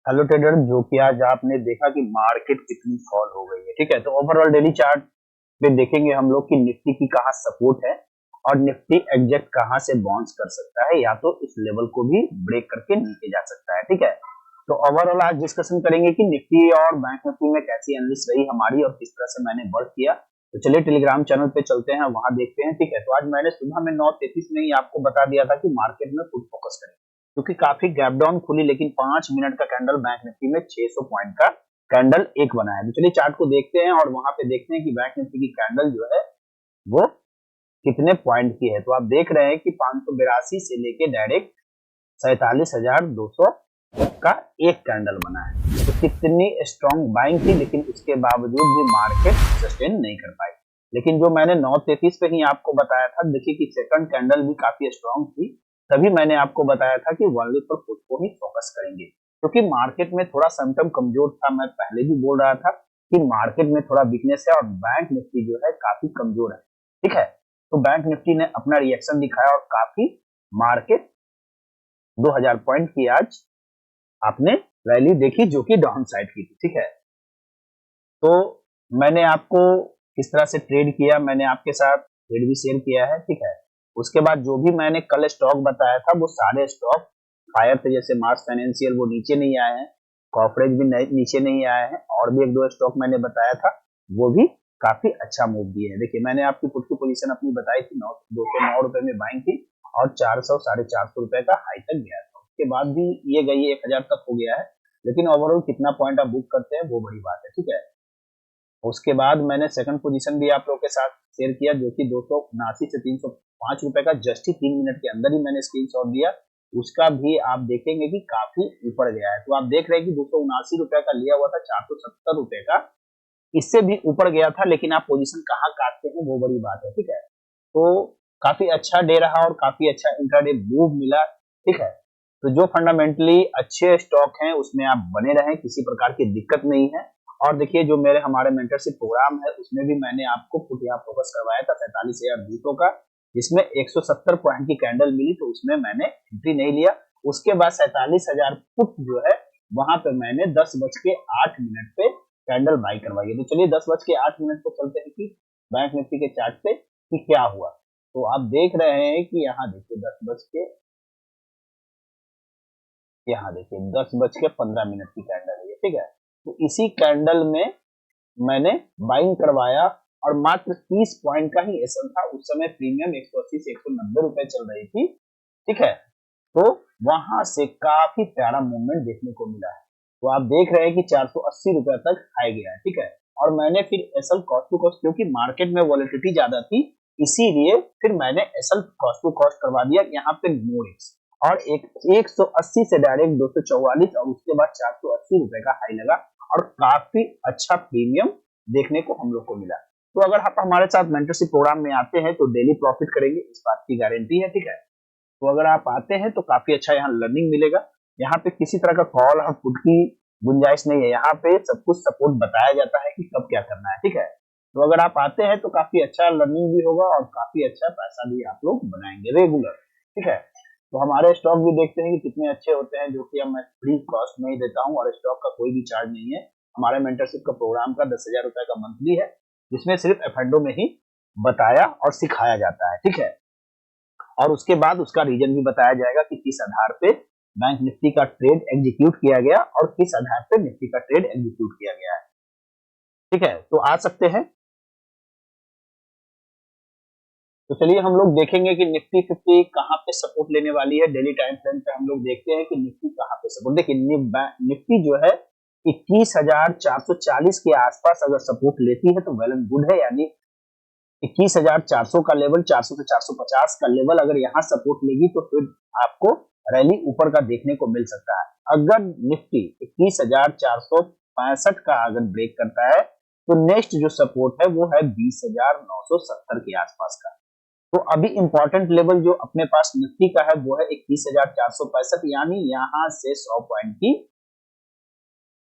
Hello trader, जो कि आज आपने देखा कि मार्केट कितनी फॉल हो गई है। ठीक है, तो ओवरऑल डेली चार्ट पे देखेंगे हम लोग कि निफ्टी की कहाँ सपोर्ट है और निफ्टी एग्जैक्ट कहाँ से बाउंस कर सकता है, या तो इस लेवल को भी ब्रेक करके नीचे जा सकता है। ठीक है, तो ओवरऑल आज डिस्कशन करेंगे कि निफ्टी और बैंक निफ्टी में कैसी एनालिसिस रही हमारी और किस तरह से मैंने वर्क किया। तो चलिए टेलीग्राम चैनल पे चलते हैं, वहां देखते हैं। ठीक है, तो आज मैंने सुबह में 9:33 में ही आपको बता दिया था कि मार्केट में फुल फोकस करें, क्योंकि काफी गैप डाउन खुली, लेकिन 5 मिनट का कैंडल बैंक निफ्टी में 600 पॉइंट का कैंडल एक बना है। तो चलिए चार्ट को देखते हैं और वहां पे देखते हैं कि बैंक निफ्टी की कैंडल जो है वो कितने पॉइंट की है। तो आप देख रहे हैं कि 582 से लेके डायरेक्ट 47,200 का एक कैंडल बना है। तो कितनी स्ट्रॉन्ग बाइंग थी, लेकिन उसके बावजूद भी मार्केट सस्टेन नहीं कर पाई। लेकिन जो मैंने 9:33 पे ही आपको बताया था, देखिए कि सेकंड कैंडल भी काफी स्ट्रॉन्ग थी, तभी मैंने आपको बताया था कि वनली पर पुट को ही फोकस करेंगे, क्योंकि मार्केट में थोड़ा सिम्टम कमजोर था। मैं पहले भी बोल रहा था कि मार्केट में थोड़ा वीकनेस है और बैंक निफ्टी जो है काफी कमजोर है। ठीक है, तो बैंक निफ्टी ने अपना रिएक्शन दिखाया और काफी मार्केट 2000 पॉइंट की आज आपने रैली देखी, जो कि डाउन साइड की थी। ठीक है, तो मैंने आपको किस तरह से ट्रेड किया, मैंने आपके साथ ट्रेड भी शेयर किया है। ठीक है, उसके बाद जो भी मैंने कल स्टॉक बताया था वो सारे स्टॉक फायर थे, जैसे मार्स फाइनेंशियल वो नीचे नहीं आए हैं, कॉर्पोरेट भी नीचे नहीं आए हैं, और भी एक दो स्टॉक मैंने बताया था वो भी काफी अच्छा मूव दिए हैं। देखिए मैंने आपकी पुट की पोजीशन अपनी बताई थी, 209 रुपए में बाइंग थी और 400 450 रुपए का हाई तक गया था। उसके बाद भी ये गई 1000 तक हो गया है, लेकिन ओवरऑल कितना पॉइंट आप बुक करते हैं वो बड़ी बात है। ठीक है, उसके बाद मैंने सेकंड पोजीशन भी आप लोगों के साथ शेयर किया, जो कि 279 से 305 रुपए का जस्ट ही 3 मिनट के अंदर ही मैंने स्क्रीनशॉट दिया। उसका भी आप देखेंगे कि काफी ऊपर गया है। तो आप देख रहे हैं कि 279 रुपए का लिया हुआ था 470 रुपए का, इससे भी ऊपर गया था, लेकिन आप पोजीशन कहाँ काटते हैं वो बड़ी बात है। ठीक है, तो काफी अच्छा डे रहा और काफी अच्छा इंट्राडे मूव मिला। ठीक है, तो जो फंडामेंटली अच्छे स्टॉक हैं उसमें आप बने रहें, किसी प्रकार की दिक्कत नहीं है। और देखिए जो मेरे हमारे मेंटरशिप प्रोग्राम है उसमें भी मैंने आपको पुट यहाँ फोकस करवाया था 47,200 का, जिसमें 170 पॉइंट की कैंडल मिली, तो उसमें मैंने एंट्री नहीं लिया। उसके बाद 47,000 पुट जो है वहां पे मैंने 10:08 पे कैंडल बाई करवाई है। तो चलिए 10:08 पे चलते हैं कि बैंक निफ्टी के चार्ट पे कि क्या हुआ। तो आप देख रहे हैं कि यहाँ देखिए 10:15 की कैंडल है। ठीक है, तो इसी कैंडल में मैंने बाइंग करवाया और मात्र 30 पॉइंट का ही एसएल था। उस समय प्रीमियम 180 से 190 रुपए चल रही थी। ठीक है, तो वहां से काफी प्यारा मूवमेंट देखने को मिला है। तो आप देख रहे हैं कि 480 रुपए तक हाई गया है। ठीक है, और मैंने फिर एसएल कॉस्ट टू कॉस्ट, क्योंकि मार्केट में वॉलेटिलिटी ज्यादा थी, इसीलिए फिर मैंने एसएल कॉस्ट टू कॉस्ट करवा दिया यहाँ पे नो रिस्क, और 180 से डायरेक्ट 244 और उसके बाद 480 रुपए का हाई लगा और काफी अच्छा प्रीमियम देखने को हम लोग को मिला। तो अगर आप हमारे साथ मेंटरशिप प्रोग्राम में आते हैं तो डेली प्रॉफिट करेंगे, इस बात की गारंटी है। ठीक है, तो अगर आप आते हैं तो काफी अच्छा यहाँ लर्निंग मिलेगा। यहाँ पे किसी तरह का कॉल और पुट की गुंजाइश नहीं है, यहाँ पे सब कुछ सपोर्ट बताया जाता है कि कब क्या करना है। ठीक है, तो अगर आप आते हैं तो काफी अच्छा लर्निंग भी होगा और काफी अच्छा पैसा भी आप लोग बनाएंगे रेगुलर। ठीक है, तो हमारे स्टॉक भी देखते हैं कि कितने अच्छे होते हैं, जो कि मैं फ्री कॉस्ट में ही देता हूँ और स्टॉक का कोई भी चार्ज नहीं है। हमारे मेंटरशिप का प्रोग्राम का 10,000 रुपए का मंथली है, जिसमें सिर्फ एफएंडो में ही बताया और सिखाया जाता है। ठीक है, और उसके बाद उसका रीजन भी बताया जाएगा कि किस आधार पे बैंक निफ्टी का ट्रेड एग्जीक्यूट किया गया और किस आधार पे निफ्टी का ट्रेड एग्जीक्यूट किया गया है। ठीक है, तो आ सकते हैं। तो चलिए हम लोग देखेंगे कि निफ्टी 50 कहां पे सपोर्ट लेने वाली है। डेली टाइम फ्रेम पे हम लोग देखते हैं कि निफ्टी कहां पे सपोर्ट, देखिए निफ्टी जो है 21,440 के आसपास अगर सपोर्ट लेती है तो वेल एंड गुड है, यानी 21,400 का लेवल, 400 से 450 का लेवल अगर यहाँ सपोर्ट लेगी तो फिर आपको रैली ऊपर का देखने को मिल सकता है। अगर निफ्टी 21,465 का अगर ब्रेक करता है तो नेक्स्ट जो सपोर्ट है वो है 20,970 के आसपास का। तो अभी इंपॉर्टेंट लेवल जो अपने पास निफ्टी का है वो है 21,465, यानी यहाँ से 100 पॉइंट की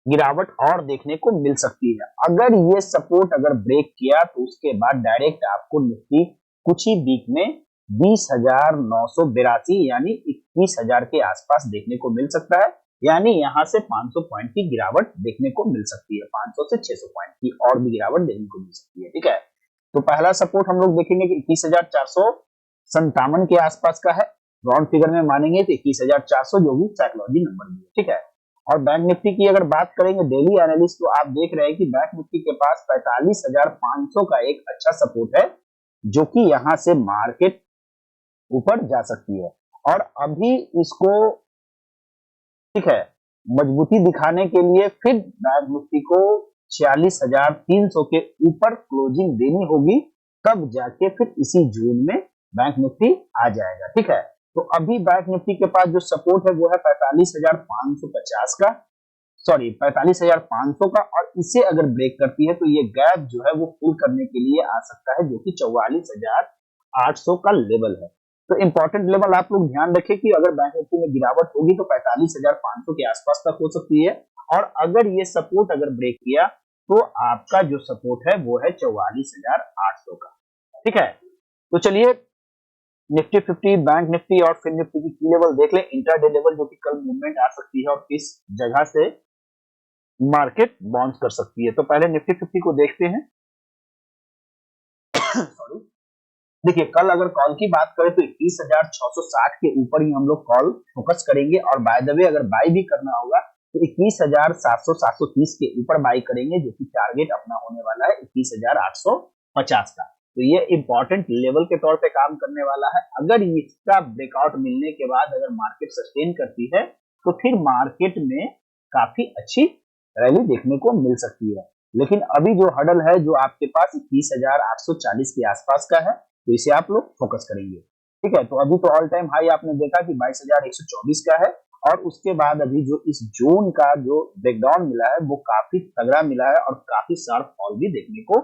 गिरावट और देखने को मिल सकती है। अगर ये सपोर्ट अगर ब्रेक किया तो उसके बाद डायरेक्ट आपको निफ्टी कुछ ही वीक में 20,982 यानी 21,000 के आसपास देखने को मिल सकता है। यानी यहाँ से 500 पॉइंट की गिरावट देखने को मिल सकती है, 500 से 600 पॉइंट की और भी गिरावट देखने को मिल सकती है। ठीक है, तो पहला सपोर्ट हम लोग देखेंगे कि 21,457 के आसपास का है, राउंड फिगर में मानेंगे तो 21,400 जो भी साइकोलॉजी नंबर भी है। ठीक है, और बैंक निफ्टी की अगर बात करेंगे डेली एनालिस्ट, तो आप देख रहे हैं कि बैंक निफ्टी के पास 45,500 का एक अच्छा सपोर्ट है, जो कि यहाँ से मार्केट ऊपर जा सकती है। और अभी इसको, ठीक है, मजबूती दिखाने के लिए फिर बैंक निफ्टी को 46,300 के ऊपर क्लोजिंग देनी होगी, तब जाके फिर इसी जून में बैंक निफ्टी आ जाएगा। ठीक है, तो अभी बैंक निफ्टी के पास जो सपोर्ट है वो है 45,550 का, सॉरी 45,500 का, और इसे अगर ब्रेक करती है तो ये गैप जो है वो फुल करने के लिए आ सकता है, जो कि 44,800 का लेवल है। तो इंपॉर्टेंट लेवल आप लोग ध्यान रखें कि अगर बैंक निफ्टी में गिरावट होगी तो 45,500 के आसपास तक हो सकती है, और अगर ये सपोर्ट अगर ब्रेक किया तो आपका जो सपोर्ट है वो है 44,800 का। ठीक है, तो चलिए निफ्टी 50, बैंक निफ्टी और फिर निफ्टी की की लेवल देख लें, इंट्राडे लेवल जो कि कल मूवमेंट आ सकती है और किस जगह से मार्केट बाउंस कर सकती है। तो पहले निफ्टी 50 को देखते हैं। सॉरी, देखिए कल अगर कॉल की बात करें तो 21,660 के ऊपर ही हम लोग कॉल फोकस करेंगे, और बाय द वे अगर बाय भी करना होगा तो 21,700-730 के ऊपर बाय करेंगे, जो कि टारगेट अपना होने वाला है 21,850 का। तो ये इंपॉर्टेंट लेवल के तौर पे काम करने वाला है। अगर इसका ब्रेकआउट मिलने के बाद अगर मार्केट सस्टेन करती है तो फिर मार्केट में काफी अच्छी रैली देखने को मिल सकती है, लेकिन अभी जो हडल है जो आपके पास 21,840 के आसपास का है, तो इसे आप लोग फोकस करेंगे। ठीक है, तो अभी तो ऑल टाइम हाई आपने देखा कि 22,124 का है, और उसके बाद अभी जो इस जोन का जो ब्रेकडाउन मिला है वो काफी तगड़ा मिला है और काफी शार्प फॉल भी देखने को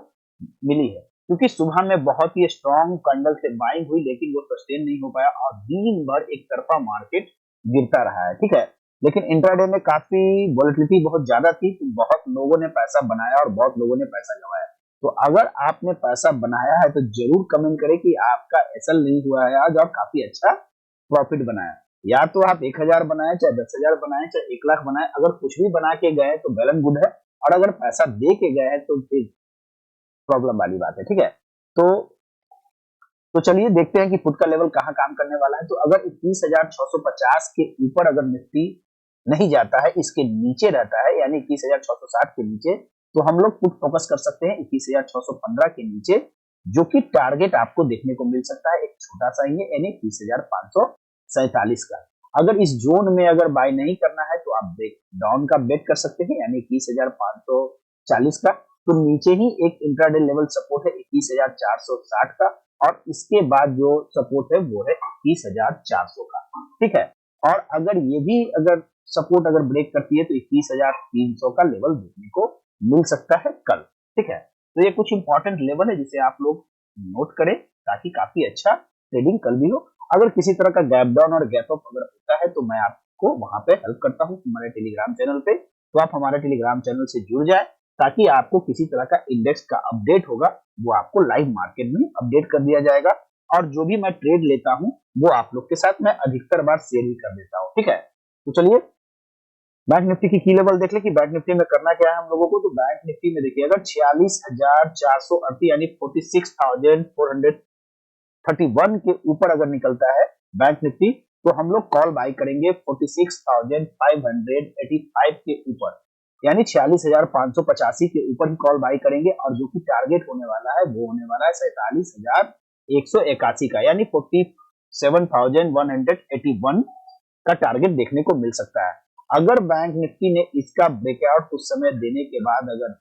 मिली है, क्योंकि सुबह में बहुत ही स्ट्रॉन्ग कैंडल से बाइंग हुई, लेकिन वो सस्टेन नहीं हो पाया और दिन भर एक तरफा मार्केट गिरता रहा है। ठीक है, लेकिन इंट्राडे में काफी वोलेटिलिटी बहुत ज्यादा थी, तो बहुत लोगों ने पैसा बनाया और बहुत लोगों ने पैसा गंवाया। तो अगर आपने पैसा बनाया है तो जरूर कमेंट करें कि आपका एसएल नहीं हुआ है आज और काफी अच्छा प्रॉफिट बनाया। या तो आप 1,000 बनाए, चाहे 10,000 बनाए, चाहे 1,00,000 बनाए, अगर कुछ भी बना के गए तो वेल एंड गुड है, और अगर पैसा दे के गए हैं तो फिर प्रॉब्लम वाली बात है। ठीक है, तो चलिए देखते हैं कि पुट का लेवल कहाँ काम करने वाला है। तो अगर 21,650 के ऊपर अगर निफ्टी नहीं जाता है, इसके नीचे रहता है, यानी 21,660 के नीचे, तो हम लोग पुट फोकस कर सकते हैं 21,615 के नीचे, जो कि टारगेट आपको देखने को मिल सकता है एक छोटा सा ही है, यानी 21,547 का। अगर इस जोन में अगर बाय नहीं करना है तो आप डाउन का बेट कर सकते हैं, यानी 21,540 का। तो नीचे ही एक इंट्राडे लेवल सपोर्ट है 21,460 का, और इसके बाद जो सपोर्ट है वो है 21,400 का। ठीक है, और अगर ये भी अगर सपोर्ट अगर ब्रेक करती है तो 21,300 का लेवल देखने को मिल सकता है कल। ठीक है, तो ये कुछ इंपॉर्टेंट लेवल है जिसे आप लोग नोट करें, ताकि काफी अच्छा ट्रेडिंग कल भी हो। अगर किसी तरह का गैप डाउन और गैप अप अगर होता है तो मैं आपको वहां पे हेल्प करता हूँ हमारे टेलीग्राम चैनल पे, तो आप हमारे टेलीग्राम चैनल से जुड़ जाए, ताकि आपको किसी तरह का इंडेक्स का अपडेट होगा वो आपको लाइव मार्केट में अपडेट कर दिया जाएगा, और जो भी मैं ट्रेड लेता हूं वो आप लोग के साथ मैं अधिकतर बार शेयर भी कर देता हूं। ठीक है, तो चलिए बैंक निफ्टी की की लेवल देख ले कि बैंक निफ्टी में करना क्या है हम लोगों को। तो बैंक निफ्टी में देखिए अगर 46,438 यानी 46,431 के ऊपर अगर निकलता है बैंक निफ्टी, तो हम लोग कॉल बाय करेंगे 46,585 के ऊपर, यानी 46,585 के ऊपर ही कॉल बाय करेंगे, और जो कि टारगेट होने वाला है वो होने वाला है 47,181 का, यानी 47,181 का टारगेट देखने को मिल सकता है। अगर बैंक निफ्टी ने इसका ब्रेकआउट कुछ समय देने के बाद अगर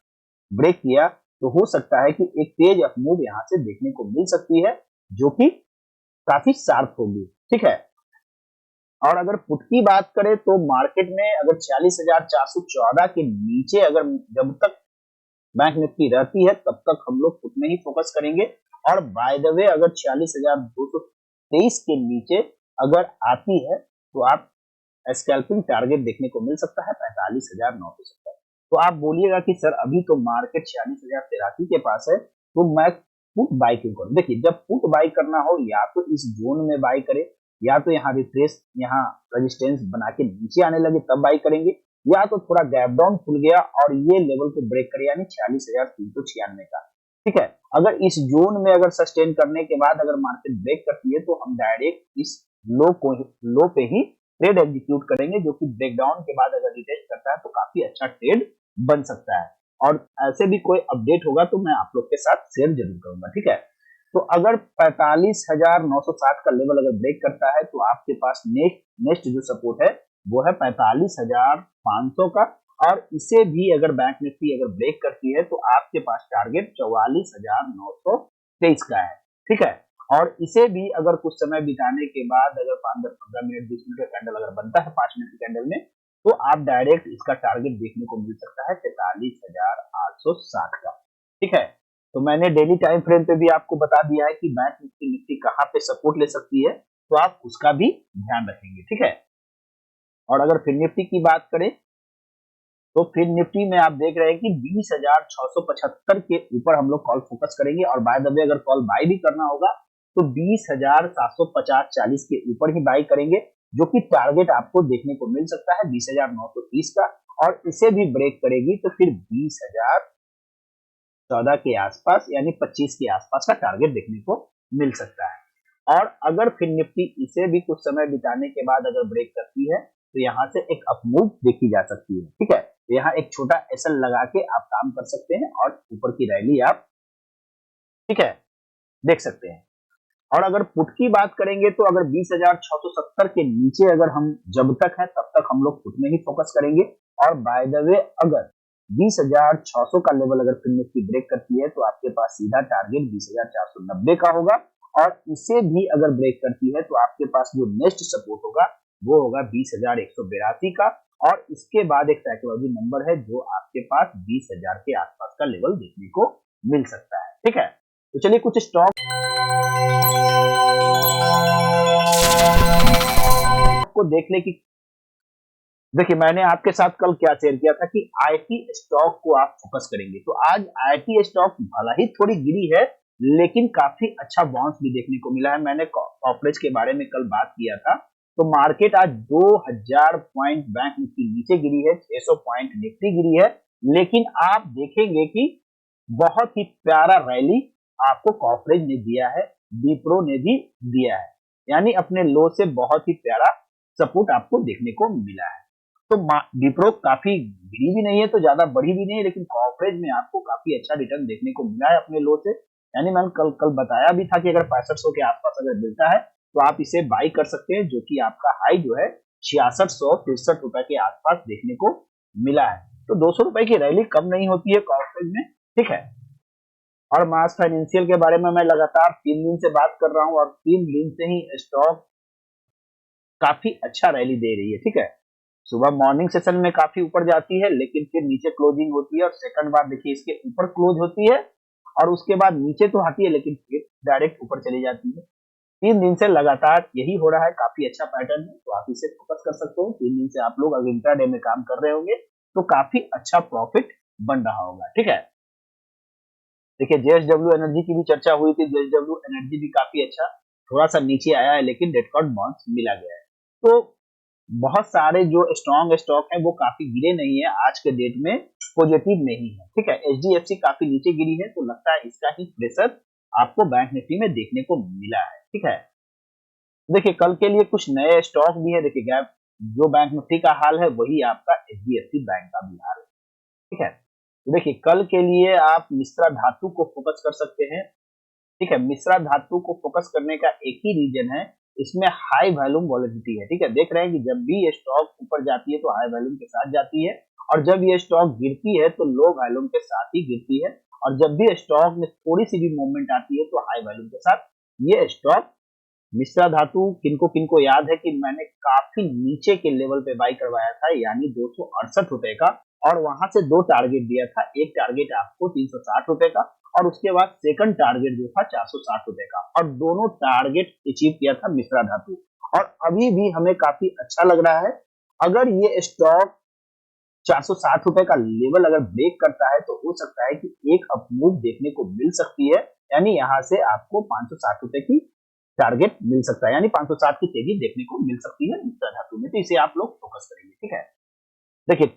ब्रेक किया तो हो सकता है कि एक तेज अप मूव यहां से देखने को मिल सकती है, जो कि काफी शार्प होगी। ठीक है, और अगर पुट की बात करें तो मार्केट में अगर 46,414 के नीचे अगर जब तक बैंक निफ्टी रहती है तब तक हम लोग पुट में ही फोकस करेंगे, और बाय द वे अगर 46,223 के नीचे अगर आती है तो आप स्कैल्पिंग टारगेट देखने को मिल सकता है 45,970। तो आप बोलिएगा कि सर अभी तो मार्केट 46,083 के पास है, तो मैं पुट बाय क्यों करूं। देखिए जब पुट बाय करना हो या तो इस जोन में बाय करें या तो यहाँ रिट्रेस, यहाँ रेजिस्टेंस बना के नीचे आने लगे तब बाई करेंगे, या तो थोड़ा गैप डाउन खुल गया और ये लेवल को ब्रेक करे यानी 46,396 का। ठीक है, अगर इस जोन में अगर सस्टेन करने के बाद अगर मार्केट ब्रेक करती है तो हम डायरेक्ट इस लो पे ही ट्रेड एग्जीक्यूट करेंगे, जो कि ब्रेकडाउन के बाद अगर रिटेस्ट करता है तो काफी अच्छा ट्रेड बन सकता है। और ऐसे भी कोई अपडेट होगा तो मैं आप लोग के साथ शेयर जरूर करूंगा। ठीक है, तो अगर 45,960 का लेवल अगर ब्रेक करता है तो आपके पास नेक्स्ट जो सपोर्ट है वो है 45,500 का, और इसे भी अगर बैंक निफ्टी अगर ब्रेक करती है तो आपके पास टारगेट 44,923 का है। ठीक है, और इसे भी अगर कुछ समय बिताने के बाद अगर 15 मिनट 20 मिनट का कैंडल अगर बनता है 5 मिनट के कैंडल में, तो आप डायरेक्ट इसका टारगेट देखने को मिल सकता है 43,860 का। ठीक है, तो मैंने डेली टाइम फ्रेम पे भी आपको बता दिया है कि बैंक निफ्टी कहाँ पे सपोर्ट ले सकती है, तो आप उसका भी ध्यान रखेंगे। ठीक है, और अगर फिर निफ्टी की बात करें तो फिर निफ्टी में आप देख रहे हैं कि 20,675 के ऊपर हम लोग कॉल फोकस करेंगे, और बाय द वे अगर कॉल बाय भी करना होगा तो 20,750-40 के ऊपर ही बाय करेंगे, जो कि टारगेट आपको देखने को मिल सकता है 20,930 का, और इसे भी ब्रेक करेगी तो फिर 20,014 के आसपास यानी 25 के आसपास का टारगेट देखने को मिल सकता है। और अगर फिर निफ्टी इसे भी कुछ समय बिताने के बाद अगर ब्रेक करती है तो यहाँ से एक अपमूव देखी जा सकती है। ठीक है, यहाँ एक छोटा एसएल लगा के आप काम कर सकते हैं और ऊपर की रैली आप, ठीक है, देख सकते हैं। और अगर पुट की बात करेंगे तो अगर 20,670 के नीचे अगर हम जब तक है तब तक हम लोग पुट में ही फोकस करेंगे, और बाय द वे अगर 20,600 का लेवल अगर फिर निफ्टी ब्रेक करती है तो आपके पास सीधा टारगेट 20,490 का होगा, और इसे भी अगर ब्रेक करती है तो आपके पास जो नेक्स्ट सपोर्ट होगा वो होगा 20,182 का, और इसके बाद एक साइकोलॉजी नंबर है जो आपके पास 20,000 के आसपास का लेवल देखने को मिल सकता है। ठीक है, तो चलिए कुछ स्टॉक को देख ले कि देखिए मैंने आपके साथ कल क्या शेयर किया था कि आईटी स्टॉक को आप फोकस करेंगे, तो आज आईटी स्टॉक भला ही थोड़ी गिरी है लेकिन काफी अच्छा बाउंस भी देखने को मिला है। मैंने कॉर्पोरेट के बारे में कल बात किया था, तो मार्केट आज 2000 पॉइंट बैंक निफ्टी नीचे गिरी है, 600 पॉइंट निफ्टी गिरी है, लेकिन आप देखेंगे कि बहुत ही प्यारा रैली आपको कॉर्पोरेट ने दिया है, विप्रो ने भी दिया है, यानी अपने लो से बहुत ही प्यारा सपोर्ट आपको देखने को मिला है। तो विप्रो काफी गिरी भी नहीं है तो ज्यादा बढ़ी भी नहीं है, लेकिन कॉर्पोरेट में आपको काफी अच्छा रिटर्न देखने को मिला है अपने लो से, यानी मैंने कल बताया भी था कि अगर 6500 के आसपास अगर मिलता है तो आप इसे बाई कर सकते हैं, जो कि आपका हाई जो है 6663 रुपए के आसपास देखने को मिला है। तो 200 रुपए की रैली कम नहीं होती है कॉर्पोरेट में। ठीक है, और मास फाइनेंशियल के बारे में मैं लगातार 3 दिन से बात कर रहा हूं और 3 दिन से ही स्टॉक काफी अच्छा रैली दे रही है। ठीक है, सुबह मॉर्निंग सेशन में काफी ऊपर जाती है लेकिन फिर नीचे क्लोजिंग होती है, और सेकंड बार देखिए इसके ऊपर क्लोज होती है और उसके बाद नीचे तो आती है लेकिन फिर डायरेक्ट ऊपर चली जाती है। 3 दिन से लगातार यही हो रहा है, काफी अच्छा पैटर्न है, तो आप इसे फोकस कर सकते हो। 3 दिन से आप लोग अगर इंट्राडे में काम कर रहे होंगे तो काफी अच्छा प्रॉफिट बन रहा होगा। ठीक है, देखिए जेएसडब्ल्यू एनर्जी की भी चर्चा हुई थी, जेएसडब्ल्यू एनर्जी भी काफी अच्छा थोड़ा सा नीचे आया है लेकिन रेड बाउंस मिला गया है। तो बहुत सारे जो स्ट्रॉन्ग स्टॉक है वो काफी गिरे नहीं है, आज के डेट में पॉजिटिव नहीं है। ठीक है, एचडीएफसी काफी नीचे गिरी है तो लगता है इसका ही प्रेशर आपको बैंक निफ्टी में देखने को मिला है। ठीक है, देखिए कल के लिए कुछ नए स्टॉक भी है, देखिए गैप जो बैंक निफ्टी का हाल है वही आपका एचडीएफसी बैंक का भी हाल है। ठीक है, तो देखिए कल के लिए आप मिश्रा धातु को फोकस कर सकते हैं। ठीक है, मिश्रा धातु को फोकस करने का एक ही रीजन है, इसमें हाई वॉल्यूम वॉलेटिलिटी है। ठीक है, देख रहे हैं कि जब भी ये स्टॉक ऊपर जाती है तो हाई वॉल्यूम के साथ जाती है, और जब ये स्टॉक गिरती है तो लो वॉल्यूम के साथ ही गिरती है, और जब भी स्टॉक में थोड़ी सी भी मूवमेंट आती है तो हाई वॉल्यूम के साथ ये स्टॉक मिश्रा धातु किनको याद है कि मैंने काफी नीचे के लेवल पे बाई करवाया था, यानी 268 रुपए का, और वहां से 2 टारगेट दिया था, एक टारगेट आपको 360 रुपए का और उसके बाद सेकंड टारगेट जो था 460 रुपए का, और दोनों टारगेट अचीव किया था मिश्रा धातु, और अभी भी हमें काफी अच्छा लग रहा है। अगर ये स्टॉक 460 रुपए का लेवल अगर ब्रेक करता है तो हो सकता है कि एक अपमूव देखने को मिल सकती है, यानी यहां से आपको 560 रुपए की टारगेट मिल सकता है, यानी 560 की तेजी देखने को मिल सकती है मुद्रा धातु में, तो इसे आप लोग फोकस करेंगे। ठीक है, देखिए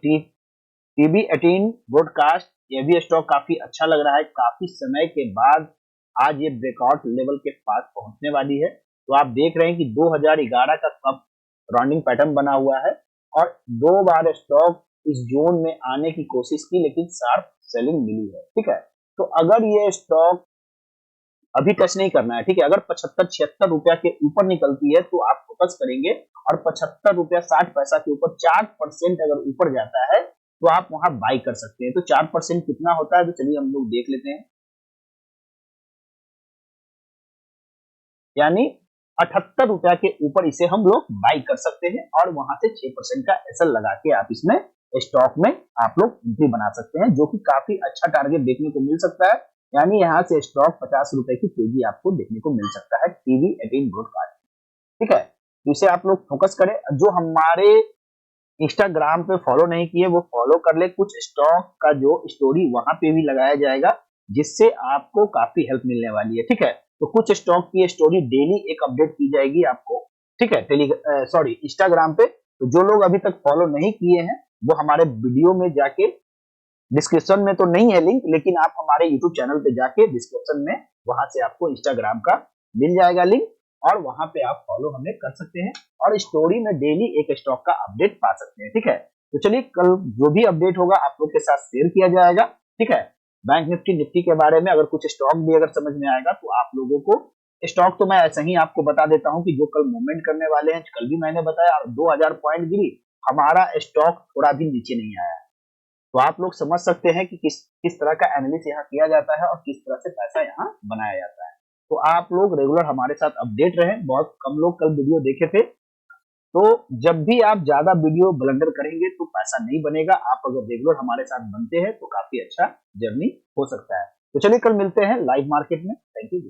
TB18 ब्रॉडकास्ट, ये भी स्टॉक काफी अच्छा लग रहा है, काफी समय के बाद आज ये ब्रेकआउट लेवल के पास पहुंचने वाली है। तो आप देख रहे हैं कि 2011 का कप राउंडिंग पैटर्न बना हुआ है और 2 बार स्टॉक इस जोन में आने की कोशिश की, लेकिन शार्प सेलिंग मिली है। ठीक है, तो अगर ये स्टॉक अभी टच नहीं करना है, ठीक है, अगर 75-76 रुपया के ऊपर निकलती है तो आप फोकस करेंगे, और 75 रुपया 60 पैसा के ऊपर 4% अगर ऊपर जाता है तो आप वहां बाई कर सकते हैं। तो 4% कितना होता है, तो चलिए हम लोग देख लेते हैं, यानी 78 रुपया के ऊपर इसे हम लोग बाई कर सकते हैं, और वहां से 6% का एसएल लगा के आप इसमें स्टॉक में आप लोग एंट्री बना सकते हैं, जो कि काफी अच्छा टारगेट देखने को मिल सकता है। यानी यहाँ से स्टॉक 50 रुपए की तेजी आपको देखने को मिल सकता है TB18 ब्रॉडकास्ट। ठीक है, तो इसे आप लोग फोकस करें। जो हमारे इंस्टाग्राम पे फॉलो नहीं किए वो फॉलो कर ले, कुछ स्टॉक का जो स्टोरी वहां पे भी लगाया जाएगा, जिससे आपको काफी हेल्प मिलने वाली है। ठीक है, तो कुछ स्टॉक की स्टोरी डेली एक अपडेट की जाएगी आपको। ठीक है, इंस्टाग्राम पे। तो जो लोग अभी तक फॉलो नहीं किए हैं वो हमारे वीडियो में जाके, डिस्क्रिप्शन में तो नहीं है लिंक, लेकिन आप हमारे यूट्यूब चैनल पे जाके डिस्क्रिप्शन में वहां से आपको इंस्टाग्राम का मिल जाएगा लिंक, और वहां पे आप फॉलो हमें कर सकते हैं और स्टोरी में डेली एक स्टॉक का अपडेट पा सकते हैं। ठीक है, तो चलिए कल जो भी अपडेट होगा आप लोग के साथ शेयर किया जाएगा। ठीक है, बैंक निफ्टी के बारे में अगर कुछ स्टॉक भी अगर समझ में आएगा तो आप लोगों को, स्टॉक तो मैं ऐसे ही आपको बता देता हूं कि जो कल मूवमेंट करने वाले हैं, कल भी मैंने बताया, 2000 पॉइंट गिरी, हमारा स्टॉक थोड़ा भी नीचे नहीं आया। तो आप लोग समझ सकते हैं कि किस तरह का एनालिसिस यहाँ किया जाता है और किस तरह से पैसा यहाँ बनाया जाता है। तो आप लोग रेगुलर हमारे साथ अपडेट रहें। बहुत कम लोग कल वीडियो देखे थे, तो जब भी आप ज्यादा वीडियो ब्लंडर करेंगे तो पैसा नहीं बनेगा। आप अगर रेगुलर हमारे साथ बनते हैं तो काफी अच्छा जर्नी हो सकता है। तो चलिए कल मिलते हैं लाइव मार्केट में। Thank you.